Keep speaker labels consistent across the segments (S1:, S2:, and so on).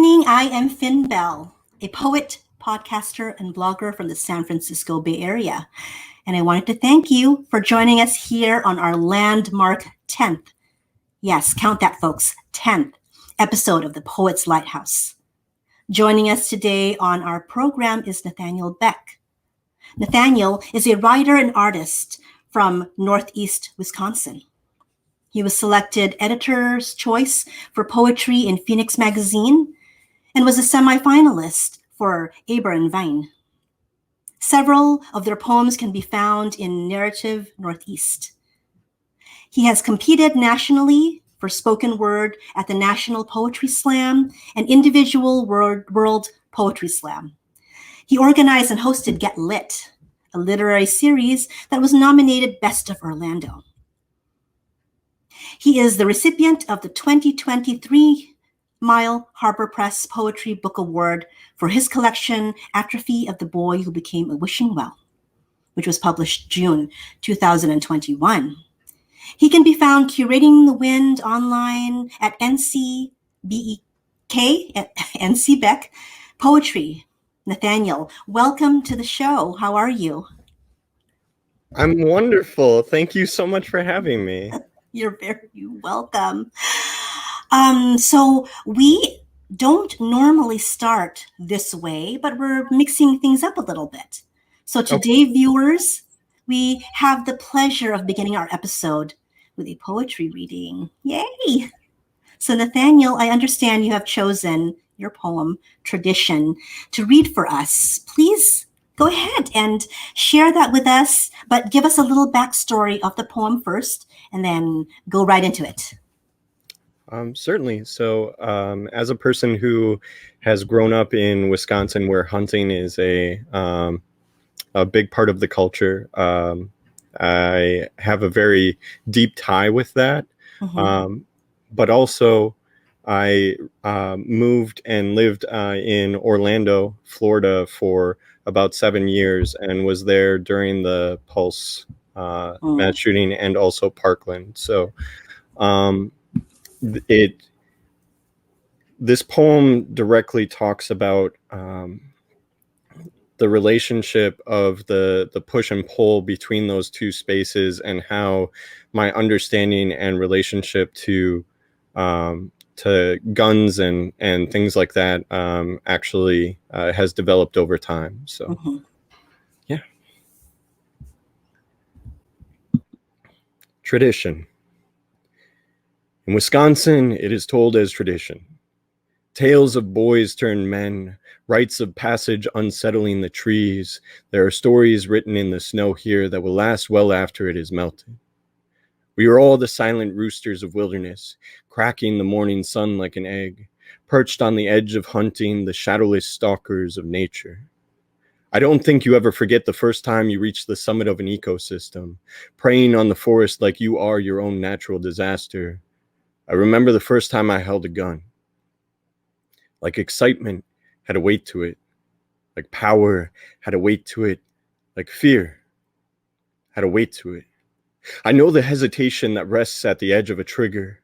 S1: evening. I am Finn Bell, a poet, podcaster, and blogger from the San Francisco Bay Area. And I wanted to thank you for joining us here on our landmark 10th, yes, count that, folks, 10th episode of the Poet's Lighthouse. Joining us today on our program is Nathaniel Bek. Nathaniel is a writer and artist from Northeast Wisconsin. He was selected Editor's Choice for Poetry in Phoenix Magazine and was a semi-finalist for Eber Wien. Several of their poems can be found in Narrative Northeast. He has competed nationally for spoken word at the National Poetry Slam and Individual World Poetry Slam. He organized and hosted Get Lit, a literary series that was nominated Best of Orlando. He is the recipient of the 2023 Mile Harbor Press Poetry Book Award for his collection, Atrophy of the Boy Who Became a Wishing Well, which was published June 2021. He can be found curating the wind online at NCBEK Poetry. Nathaniel, welcome to the show. How are you?
S2: I'm wonderful. Thank you so much for having me.
S1: You're very welcome. So we don't normally start this way, but we're mixing things up a little bit. So today, viewers, we have the pleasure of beginning our episode with a poetry reading. Yay! So Nathaniel, I understand you have chosen your poem, Tradition, to read for us. Please go ahead and share that with us, but give us a little backstory of the poem first, and then go right into it.
S2: Certainly. So as a person who has grown up in Wisconsin, where hunting is a big part of the culture, I have a very deep tie with that. Mm-hmm. But also, I moved and lived in Orlando, Florida for about 7 years and was there during the Pulse mass shooting and also Parkland. So this poem directly talks about the relationship of the push and pull between those two spaces and how my understanding and relationship to guns and things like that actually has developed over time. So, yeah. Tradition. In Wisconsin, it is told as tradition. Tales of boys turned men, rites of passage unsettling the trees. There are stories written in the snow here that will last well after it is melted. We are all the silent roosters of wilderness, cracking the morning sun like an egg, perched on the edge of hunting, the shadowless stalkers of nature. I don't think you ever forget the first time you reached the summit of an ecosystem, preying on the forest like you are your own natural disaster. I remember the first time I held a gun. Like excitement had a weight to it, like power had a weight to it, like fear had a weight to it. I know the hesitation that rests at the edge of a trigger.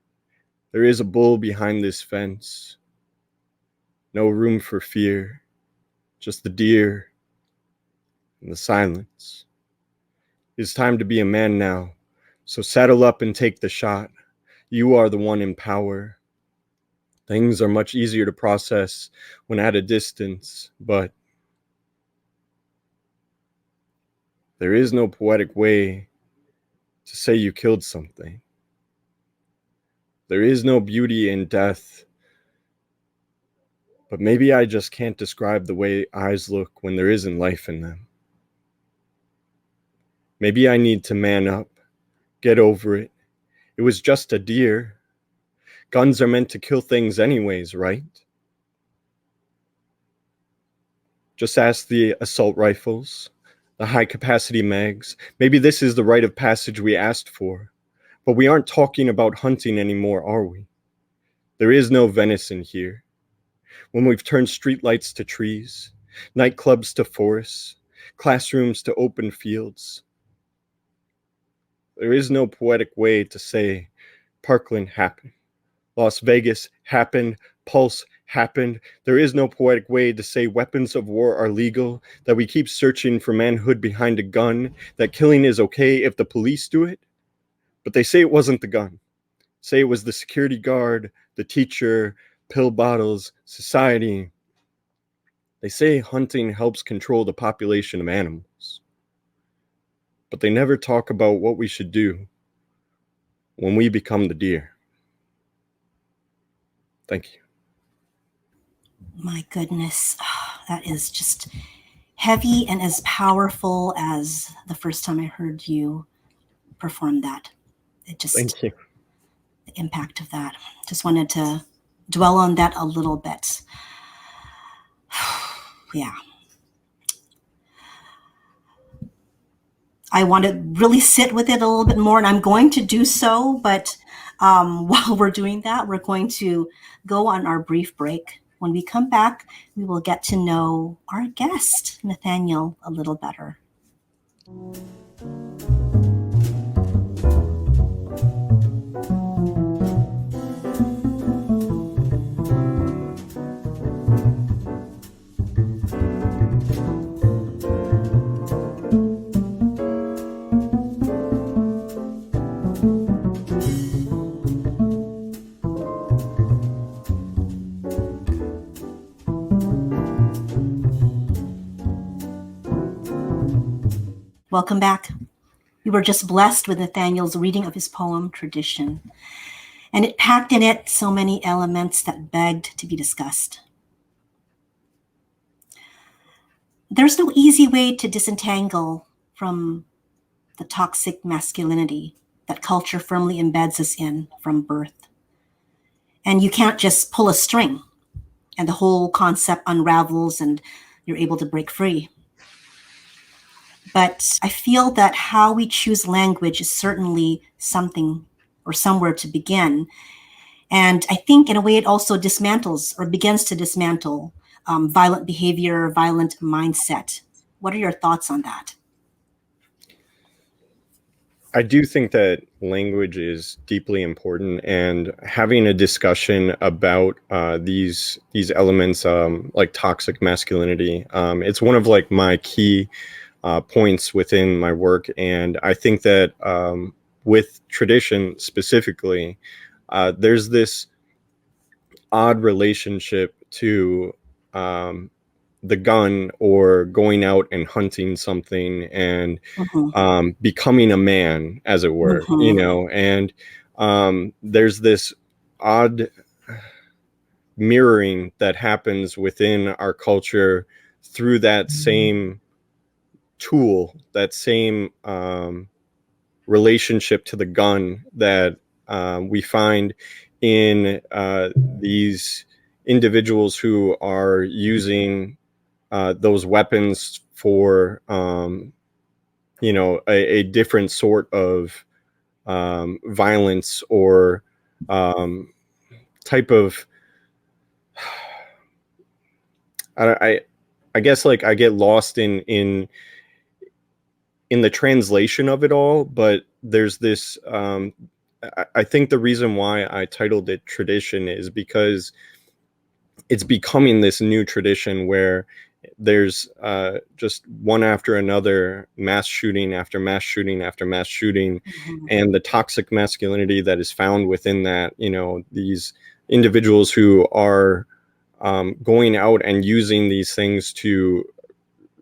S2: There is a bull behind this fence. No room for fear, just the deer and the silence. It's time to be a man now, so saddle up and take the shot. You are the one in power. Things are much easier to process when at a distance, but there is no poetic way to say you killed something. There is no beauty in death, but maybe I just can't describe the way eyes look when there isn't life in them. Maybe I need to man up, get over it. It was just a deer. Guns are meant to kill things anyways, right? Just ask the assault rifles, the high-capacity mags. Maybe this is the rite of passage we asked for. But we aren't talking about hunting anymore, are we? There is no venison here. When we've turned streetlights to trees, nightclubs to forests, classrooms to open fields, there is no poetic way to say Parkland happened. Las Vegas happened. pulse happened. There is no poetic way to say weapons of war are legal, that we keep searching for manhood behind a gun, that killing is okay if the police do it. But they say it wasn't the gun. Say it was the security guard, the teacher, pill bottles, society. They say hunting helps control the population of animals. But they never talk about what we should do when we become the deer. Thank you.
S1: My goodness, that is just heavy and as powerful as the first time I heard you perform that. It just,
S2: Thank you.
S1: the impact of that. Just wanted to dwell on that a little bit. Yeah. I want to really sit with it a little bit more, and I'm going to do so. But while we're doing that, we're going to go on our brief break. When we come back, we will get to know our guest, Nathaniel, a little better. Welcome back. We were just blessed with Nathaniel's reading of his poem, Tradition, and it packed in it so many elements that begged to be discussed. There's no easy way to disentangle from the toxic masculinity that culture firmly embeds us in from birth. And you can't just pull a string and the whole concept unravels and you're able to break free. But I feel that how we choose language is certainly something or somewhere to begin. And I think in a way it also dismantles or begins to dismantle violent behavior, violent mindset. What are your thoughts on that?
S2: I do think that language is deeply important, and having a discussion about these elements like toxic masculinity, it's one of like my key points within my work. And I think that with tradition specifically, there's this odd relationship to the gun or going out and hunting something and becoming a man, as it were, you know, and there's this odd mirroring that happens within our culture through that same tool, that same relationship to the gun that we find in these individuals who are using those weapons for you know, a different sort of violence or type of I guess like I get lost in the translation of it all. But there's this I think the reason why I titled it Tradition is because it's becoming this new tradition where there's just one after another mass shooting after mass shooting after mass shooting, and the toxic masculinity that is found within that, you know, these individuals who are going out and using these things to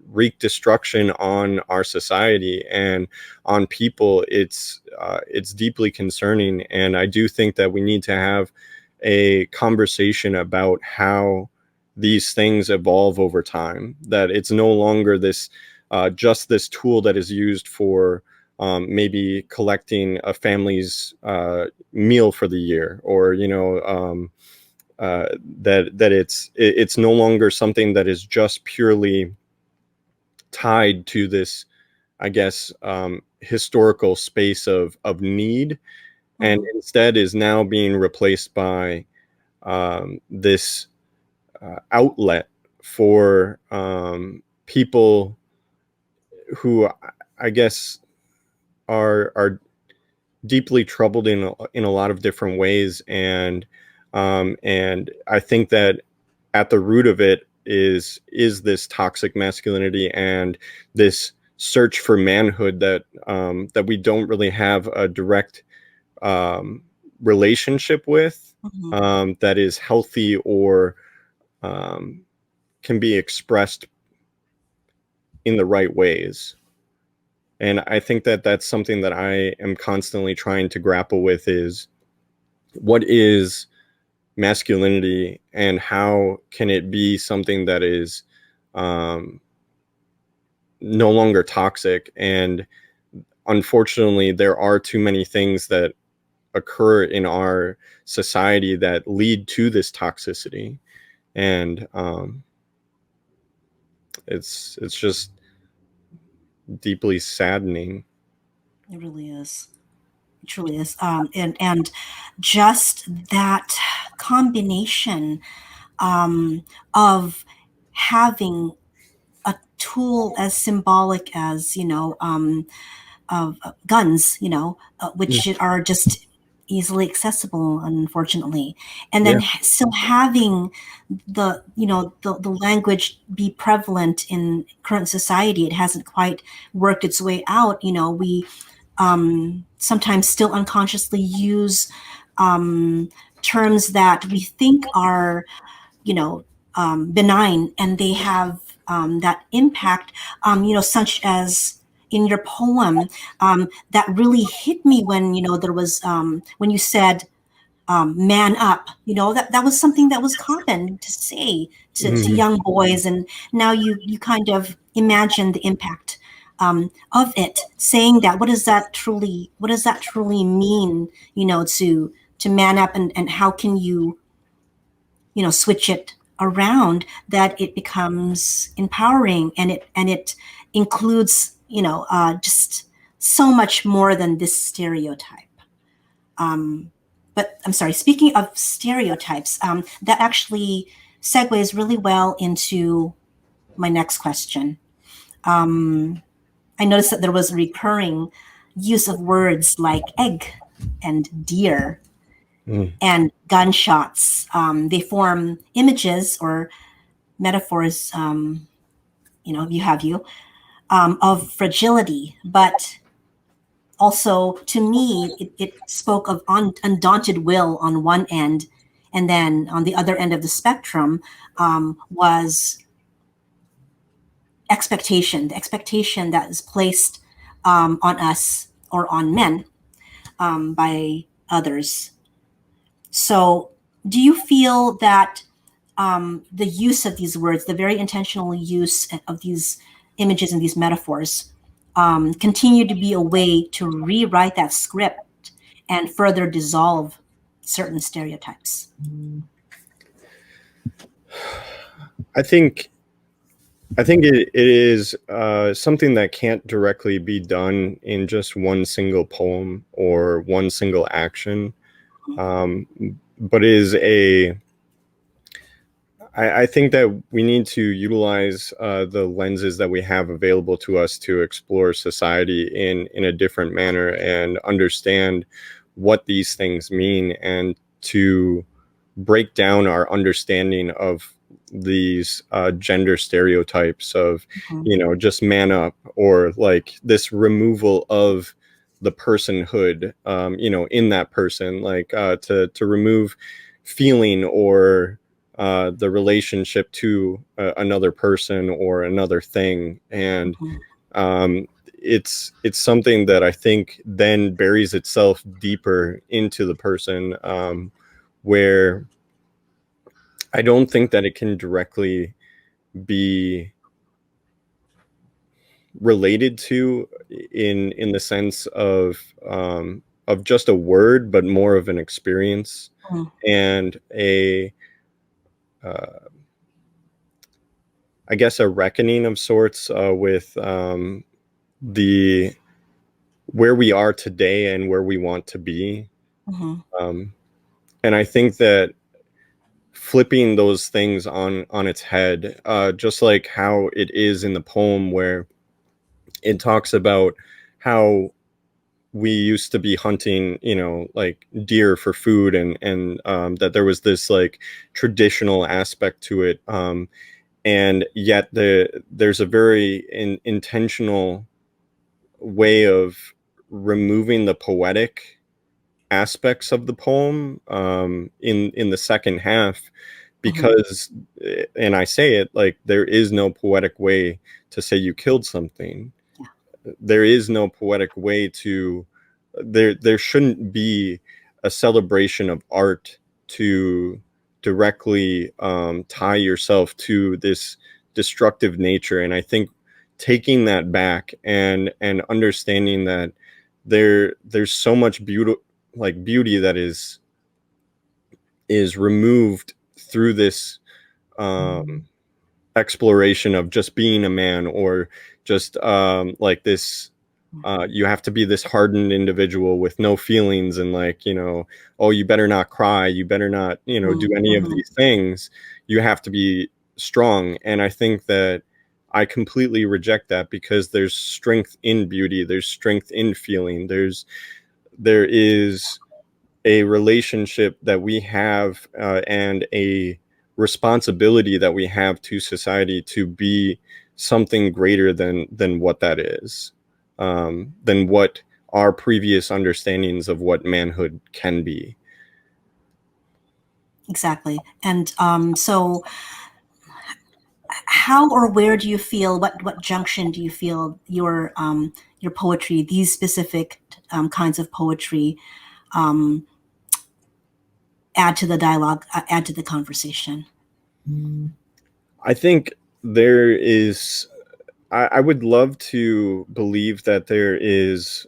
S2: wreak destruction on our society and on people. It's deeply concerning, and I do think that we need to have a conversation about how these things evolve over time, that it's no longer this just this tool that is used for maybe collecting a family's meal for the year, or you know, that it's no longer something that is just purely tied to this, I guess, historical space of need, and instead is now being replaced by this outlet for people who I guess are deeply troubled in a lot of different ways, and And I think that at the root of it is this toxic masculinity and this search for manhood that that we don't really have a direct relationship with, that is healthy or can be expressed in the right ways. And I think that that's something that I am constantly trying to grapple with, is what is masculinity and how can it be something that is no longer toxic. And unfortunately, there are too many things that occur in our society that lead to this toxicity. And it's just deeply saddening.
S1: It really is. It truly is. And just that combination of having a tool as symbolic as, of guns, which are just easily accessible, unfortunately, and then still having the language be prevalent in current society. It hasn't quite worked its way out. We sometimes still unconsciously use terms that we think are benign, and they have that impact, such as in your poem, that really hit me when there was when you said man up. That was something that was common to say to young boys, and now you kind of imagine the impact of it, saying that. What does that truly mean, to man up, and how can you switch it around that it becomes empowering, and it includes just so much more than this stereotype. But I'm sorry, speaking of stereotypes, that actually segues really well into my next question. I noticed that there was a recurring use of words like egg and deer and gunshots. They form images or metaphors, of fragility, but also to me, it spoke of undaunted will on one end, and then on the other end of the spectrum was expectation, the expectation that is placed on us or on men by others. So, do you feel that the use of these words, the very intentional use of these images and these metaphors, continue to be a way to rewrite that script and further dissolve certain stereotypes?
S2: I think it is something that can't directly be done in just one single poem or one single action, but I think that we need to utilize the lenses that we have available to us to explore society in a different manner and understand what these things mean, and to break down our understanding of these gender stereotypes of just man up, or like this removal of the personhood in that person, like to remove feeling or the relationship to another person or another thing. And it's something that I think then buries itself deeper into the person, where I don't think that it can directly be related to in the sense of just a word, but more of an experience and I guess a reckoning of sorts with the where we are today and where we want to be. And I think that flipping those things on its head, just like how it is in the poem, where it talks about how we used to be hunting, like deer for food, and that there was this like traditional aspect to it. And yet there's a very intentional way of removing the poetic aspects of the poem in the second half, because and I say it like, there is no poetic way to say you killed something. There is no poetic way to there shouldn't be a celebration of art to directly tie yourself to this destructive nature. And I think taking that back and understanding that there's so much beauty that is removed through this exploration of just being a man, or just like this you have to be this hardened individual with no feelings, and like, oh, you better not cry, you better not, do any of these things. You have to be strong. And I think that I completely reject that, because there's strength in beauty, there's strength in feeling, there is a relationship that we have, and a responsibility that we have to society to be something greater than what that is, than what our previous understandings of what manhood can be.
S1: Exactly. And so how or where do you feel, what junction do you feel your poetry, these specific kinds of poetry, add to the dialogue, add to the conversation?
S2: I think there is, I would love to believe that there is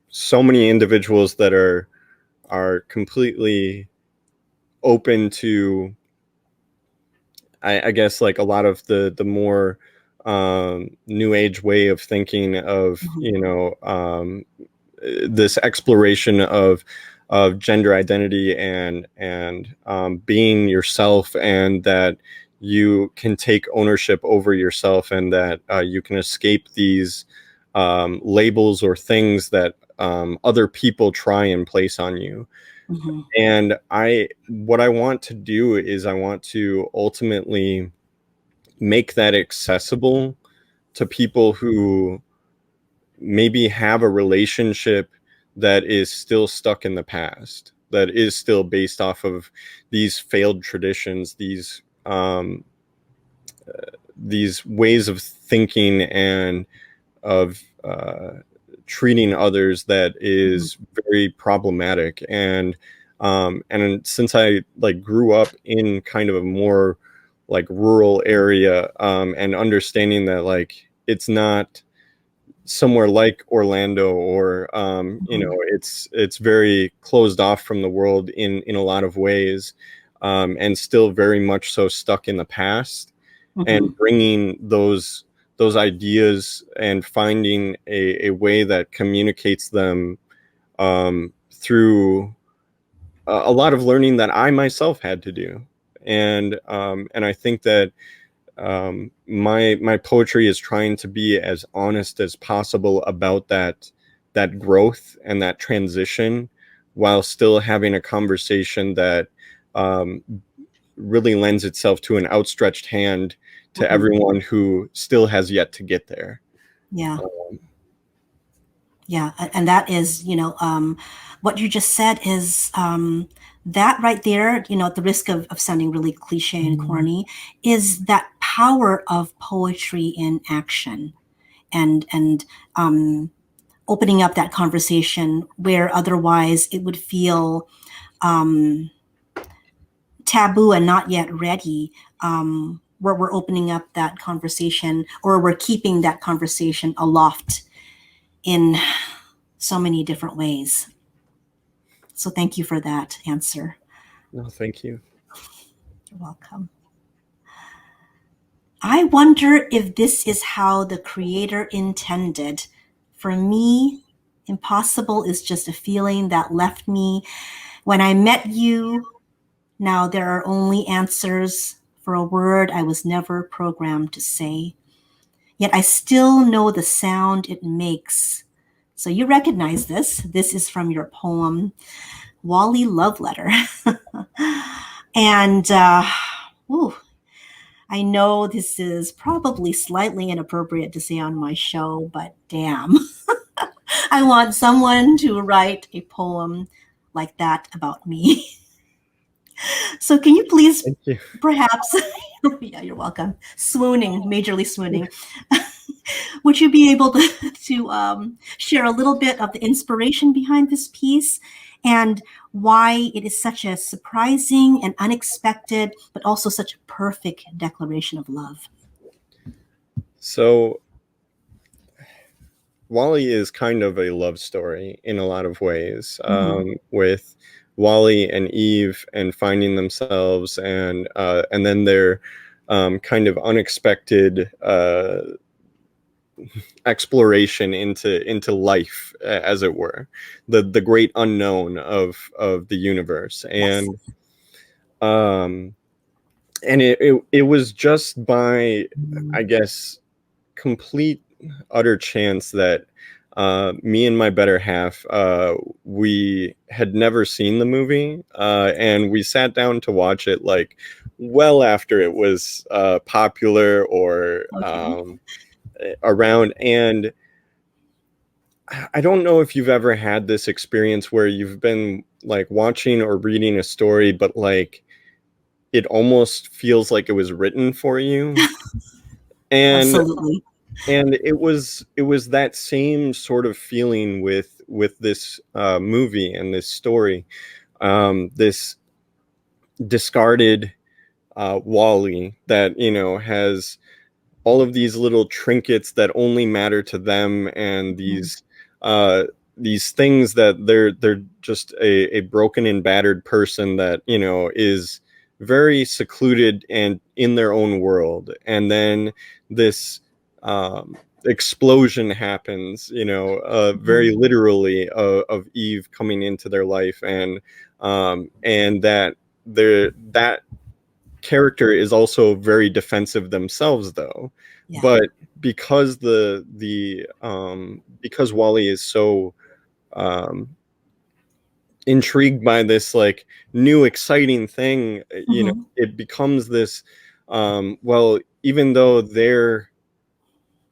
S2: so many individuals that are completely open to, I guess, like a lot of the more new age way of thinking of, this exploration of gender identity, and being yourself, and that you can take ownership over yourself, and that you can escape these labels or things that other people try and place on you. And what I want to do is I want to ultimately make that accessible to people who maybe have a relationship that is still stuck in the past, that is still based off of these failed traditions, these ways of thinking and of treating others that is very problematic. And since I like grew up in kind of a more like rural area, and understanding that like it's not somewhere like Orlando, or it's very closed off from the world in a lot of ways, and still very much so stuck in the past, and bringing those ideas and finding a way that communicates them through a lot of learning that I myself had to do. And I think that my poetry is trying to be as honest as possible about that growth and that transition, while still having a conversation that really lends itself to an outstretched hand to everyone who still has yet to get there.
S1: Yeah. Yeah. And that is, what you just said is that right there, at the risk of sounding really cliche and corny, is that power of poetry in action, and opening up that conversation where otherwise it would feel taboo and not yet ready, where we're opening up that conversation, or we're keeping that conversation aloft in so many different ways. So thank you for that answer.
S2: No, thank you.
S1: You're welcome. I wonder if this is how the creator intended. For me, impossible is just a feeling that left me when I met you. Now there are only answers for a word I was never programmed to say. Yet I still know the sound it makes, So you recognize this. This is from your poem, Wally Love Letter. And ooh, I know this is probably slightly inappropriate to say on my show, but damn. I want someone to write a poem like that about me. So can you please
S2: Thank you.
S1: perhaps, yeah, you're welcome, swooning, majorly swooning. Would you be able to share a little bit of the inspiration behind this piece and why it is such a surprising and unexpected, but also such a perfect declaration of love?
S2: So Wally is kind of a love story in a lot of ways, with Wally and Eve and finding themselves, and then their kind of unexpected exploration into life, as it were, the great unknown of the universe.
S1: Yes.
S2: And it was just by, I guess, complete utter chance that me and my better half, we had never seen the movie, and we sat down to watch it like well after it was popular or around. And I don't know if you've ever had this experience where you've been like watching or reading a story, but like it almost feels like it was written for you. And
S1: Absolutely.
S2: and it was that same sort of feeling with this movie and this story, this discarded Wally that, you know, has all of these little trinkets that only matter to them, and these things that they're just a broken and battered person that, you know, is very secluded and in their own world. And then this explosion happens, you know, very literally, of Eve coming into their life, and that character is also very defensive themselves, though.
S1: Yeah.
S2: But because because Wally is so intrigued by this like new exciting thing, you know, it becomes this, well, even though they're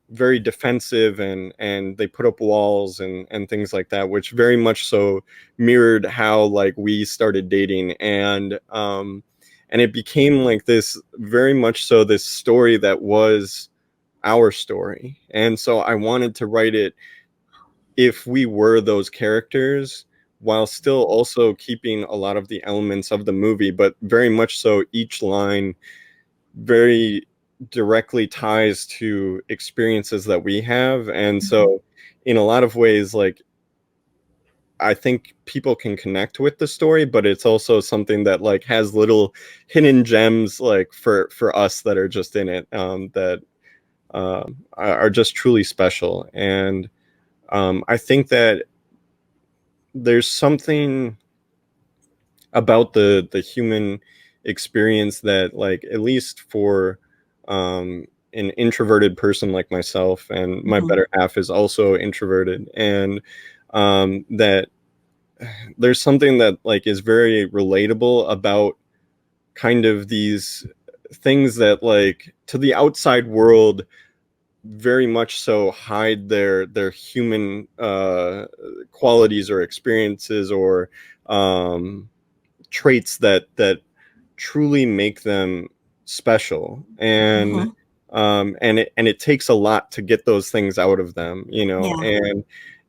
S2: very defensive and they put up walls and things like that, which very much so mirrored how like we started dating. And it became like this, very much so, this story that was our story. And so I wanted to write it if we were those characters, while still also keeping a lot of the elements of the movie, but very much so each line very directly ties to experiences that we have. And so in a lot of ways, like, I think people can connect with the story, but it's also something that like has little hidden gems, like for us that are just in it, that are just truly special. And I think that there's something about the human experience that, like, at least for an introverted person like myself, and my better half is also introverted, and that there's something that like is very relatable about kind of these things that, like, to the outside world very much so hide their human qualities or experiences, or traits that truly make them special. And it takes a lot to get those things out of them, you know.
S1: Yeah.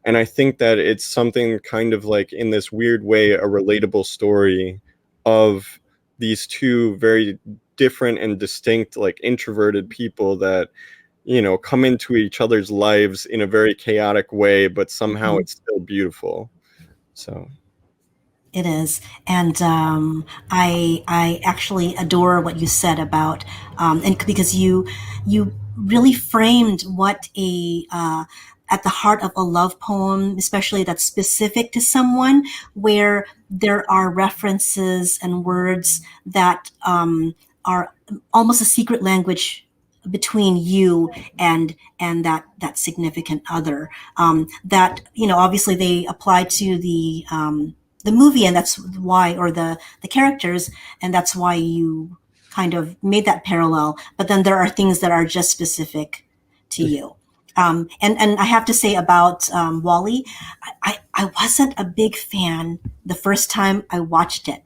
S2: And I think that it's something kind of like, in this weird way, a relatable story of these two very different and distinct, like, introverted people that, you know, come into each other's lives in a very chaotic way, but somehow it's still beautiful. So
S1: It is, and I actually adore what you said about, and because you really framed what a at the heart of a love poem, especially that's specific to someone, where there are references and words that are almost a secret language between you and that significant other, that, you know, obviously they apply to the movie, and that's why, or the characters, and that's why you kind of made that parallel. But then there are things that are just specific to you. And I have to say about Wally, I wasn't a big fan the first time I watched it.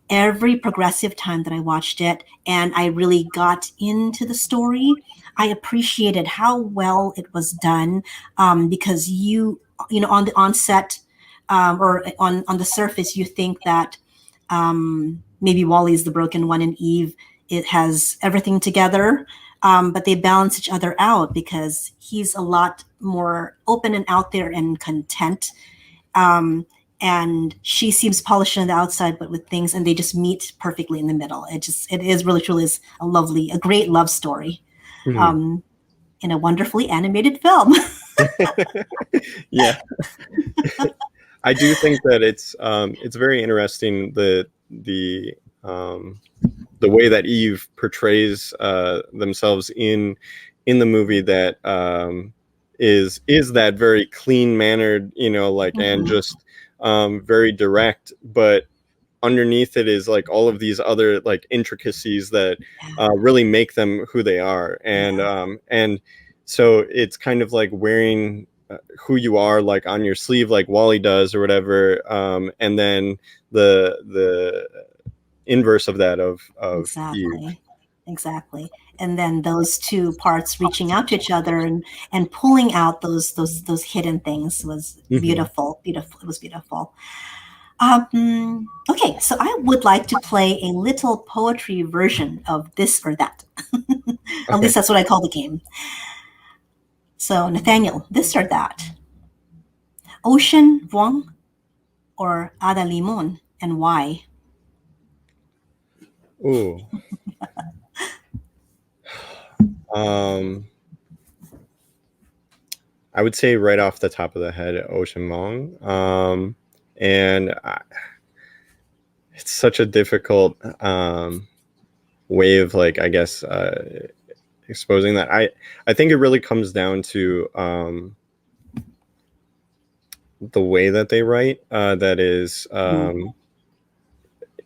S1: Every progressive time that I watched it and I really got into the story, I appreciated how well it was done, because you know, on the onset, or on the surface, you think that maybe Wally's the broken one and Eve, it has everything together. But they balance each other out because he's a lot more open and out there and content. Um, and she seems polished on the outside, but with things, and they just meet perfectly in the middle. It is really, truly is a great love story,
S2: Mhm.
S1: in a wonderfully animated film.
S2: Yeah. I do think that it's very interesting the way that Eve portrays themselves in the movie, that is that very clean mannered, you know, like, and
S1: Mhm.
S2: just very direct, but underneath it is like all of these other like intricacies that
S1: Yeah,
S2: really make them who they are,
S1: yeah,
S2: and so it's kind of like wearing who you are like on your sleeve, like Wally does or whatever, and then the inverse of that of Eve.
S1: exactly, exactly. And then those two parts reaching out to each other and pulling out those hidden things was
S2: Mhm.
S1: beautiful, beautiful. It was beautiful. Okay, so I would like to play a little poetry version of this or that. At
S2: Okay.
S1: least that's what I call the game. So, Nathaniel, this or that. Ocean Vuong or Ada Limon, and why?
S2: Ooh. Um, I would say right off the top of the head, Ocean Mong. And it's such a difficult way of, like, I guess, exposing that. I think it really comes down to the way that they write. That is,
S1: Mhm.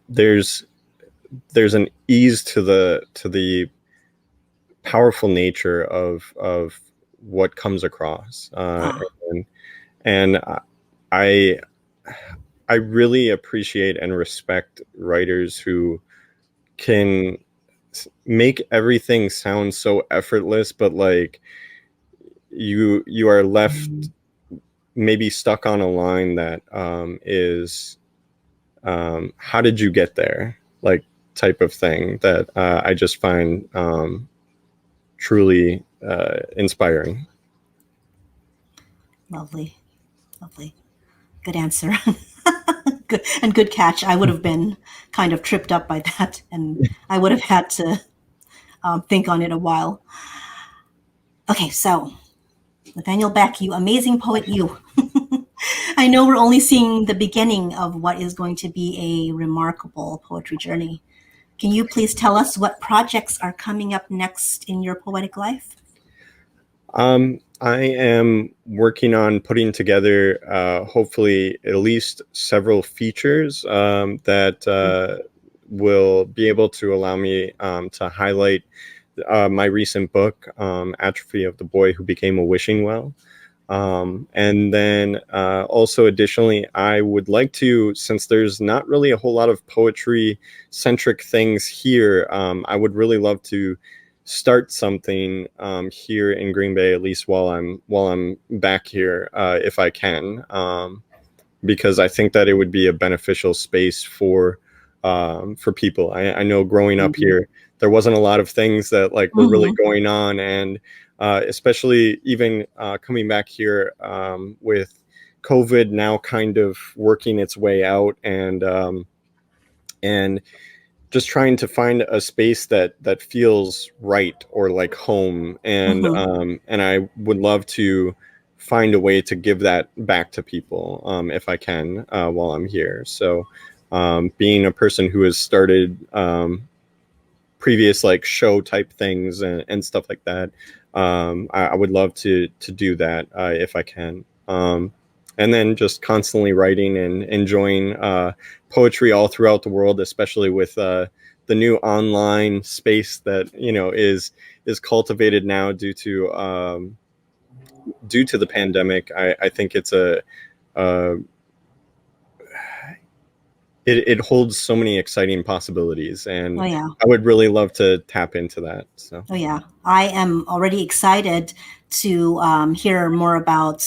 S2: there's an ease to the powerful nature of what comes across,
S1: Ah,
S2: and and I I really appreciate and respect writers who can make everything sound so effortless, but like you are left maybe stuck on a line that is how did you get there, like, type of thing that I just find truly inspiring.
S1: lovely, lovely. Good answer. Good, and good catch. I would have been kind of tripped up by that, and I would have had to think on it a while. Okay, so Nathaniel Bek, you amazing poet, you. I know we're only seeing the beginning of what is going to be a remarkable poetry journey. Can you please tell us what projects are coming up next in your poetic life?
S2: I am working on putting together, hopefully, at least several features that will be able to allow me to highlight my recent book, Atrophy of the Boy Who Became a Wishing Well. And then also, additionally, I would like to, since there's not really a whole lot of poetry centric things here, I would really love to start something here in Green Bay, at least while I'm back here, if I can, because I think that it would be a beneficial space for people. I know growing up
S1: Mhm.
S2: here, there wasn't a lot of things that like were really
S1: Mhm.
S2: going on, and especially even coming back here with COVID now kind of working its way out, and just trying to find a space that feels right or like home,
S1: Mhm.
S2: and I would love to find a way to give that back to people, if I can, while I'm here. So being a person who has started previous like show type things and stuff like that. I would love to do that if I can. And then just constantly writing and enjoying poetry all throughout the world, especially with the new online space that is cultivated now due to the pandemic. I think it's it holds so many exciting possibilities, and
S1: Oh, yeah.
S2: I would really love to tap into that. So.
S1: Oh, yeah. I am already excited to hear more about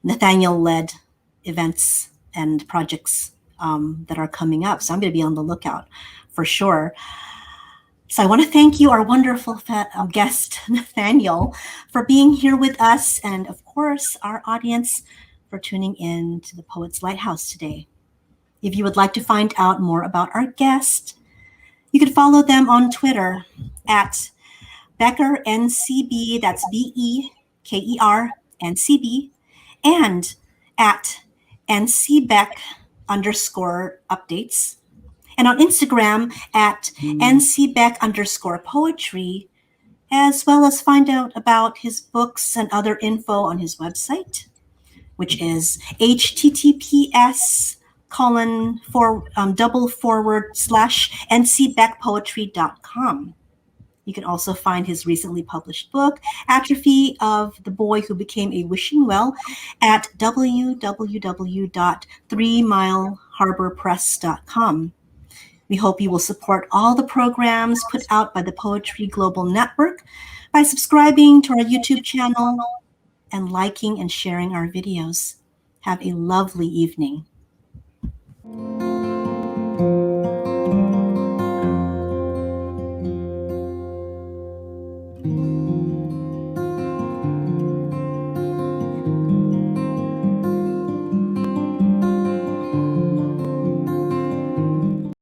S1: Nathaniel-led events and projects that are coming up. So I'm going to be on the lookout for sure. So I want to thank you, our wonderful guest, Nathaniel, for being here with us. And of course, our audience for tuning in to the Poets Lighthouse today. If you would like to find out more about our guest, you can follow them on Twitter at Beker NCB, that's BEKER NCB, and at NCBEK_updates. And on Instagram at NCBEK_poetry, as well as find out about his books and other info on his website, which is https://ncbekpoetry.com. You can also find his recently published book, Atrophy of the Boy Who Became a Wishing Well, at www.3mileharborpress.com. We hope you will support all the programs put out by the Poetry Global Network by subscribing to our YouTube channel and liking and sharing our videos. Have a lovely evening.